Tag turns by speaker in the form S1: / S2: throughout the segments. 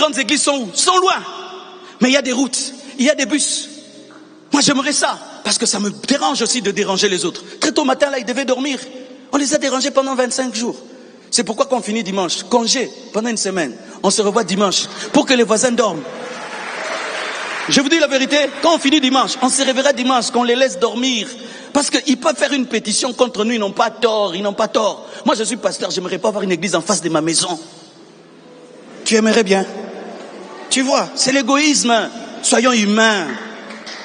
S1: grandes églises sont où? Sont loin. Mais il y a des routes, il y a des bus. Moi j'aimerais ça, parce que ça me dérange aussi de déranger les autres. Très tôt matin là, ils devaient dormir. On les a dérangés pendant 25 jours. C'est pourquoi quand on finit dimanche, congé pendant une semaine, on se revoit dimanche pour que les voisins dorment. Je vous dis la vérité, quand on finit dimanche, on se réveillera dimanche, qu'on les laisse dormir. Parce qu'ils peuvent faire une pétition contre nous, ils n'ont pas tort, ils n'ont pas tort. Moi je suis pasteur, j'aimerais pas avoir une église en face de ma maison. Tu aimerais bien? Tu vois, c'est l'égoïsme. Soyons humains.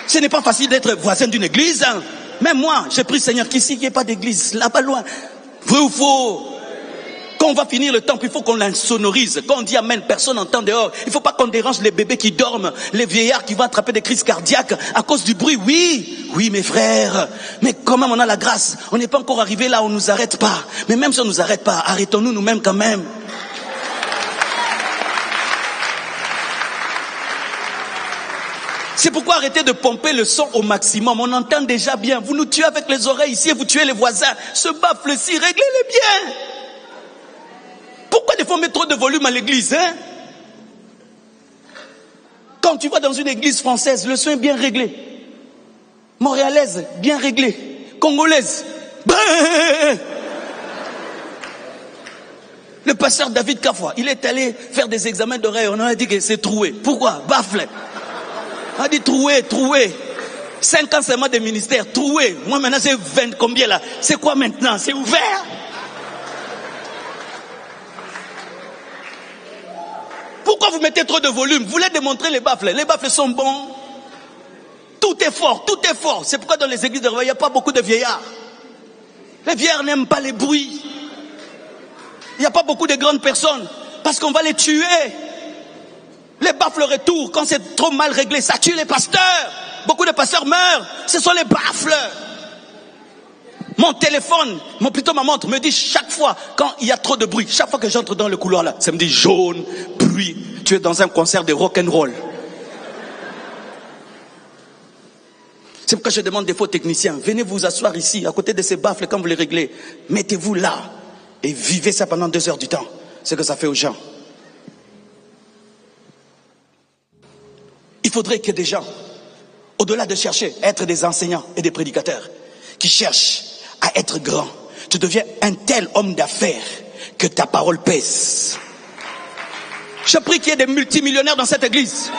S1: Ce n'est pas facile d'être voisin d'une église. Hein. Même moi, j'ai pris Seigneur qu'ici, il n'y ait pas d'église, là-bas loin. Vrai ou faux? Quand on va finir le temple, il faut qu'on l'insonorise. Quand on dit amen, personne n'entend dehors. Il ne faut pas qu'on dérange les bébés qui dorment, les vieillards qui vont attraper des crises cardiaques à cause du bruit. Oui, oui mes frères. Mais quand même on a la grâce. On n'est pas encore arrivé là où on ne nous arrête pas. Mais même si on ne nous arrête pas, arrêtons-nous nous-mêmes quand même. C'est pourquoi arrêtez de pomper le son au maximum. On entend déjà bien. Vous nous tuez avec les oreilles ici et vous tuez les voisins. Ce baffle-ci, réglez-les bien. Pourquoi des fois on met trop de volume à l'église, hein? Quand tu vas dans une église française, le son est bien réglé. Montréalaise, bien réglé. Congolaise. Le pasteur David Kafwa, il est allé faire des examens d'oreille. On a dit que c'est troué. Pourquoi? Baffle. On a dit troué. 5 ans seulement de ministère, troué. Moi maintenant c'est 20 combien là? C'est quoi maintenant? C'est ouvert. Pourquoi vous mettez trop de volume? Vous voulez démontrer les baffles. Les baffles sont bons. Tout est fort, tout est fort. C'est pourquoi dans les églises de réveil, il n'y a pas beaucoup de vieillards. Les vieillards n'aiment pas les bruits. Il n'y a pas beaucoup de grandes personnes. Parce qu'on va les tuer. Les baffles retour, quand c'est trop mal réglé, ça tue les pasteurs. Beaucoup de pasteurs meurent. Ce sont les baffles. Mon téléphone, plutôt ma montre, me dit chaque fois, quand il y a trop de bruit, chaque fois que j'entre dans le couloir là, ça me dit jaune, bruit. Tu es dans un concert de rock'n'roll. C'est pourquoi je demande des faux techniciens, venez vous asseoir ici, à côté de ces baffles, quand vous les réglez. Mettez-vous là et vivez ça pendant 2 heures du temps. C'est ce que ça fait aux gens. Il faudrait que des gens, au-delà de chercher à être des enseignants et des prédicateurs, qui cherchent à être grands, tu deviens un tel homme d'affaires que ta parole pèse. Je prie qu'il y ait des multimillionnaires dans cette église.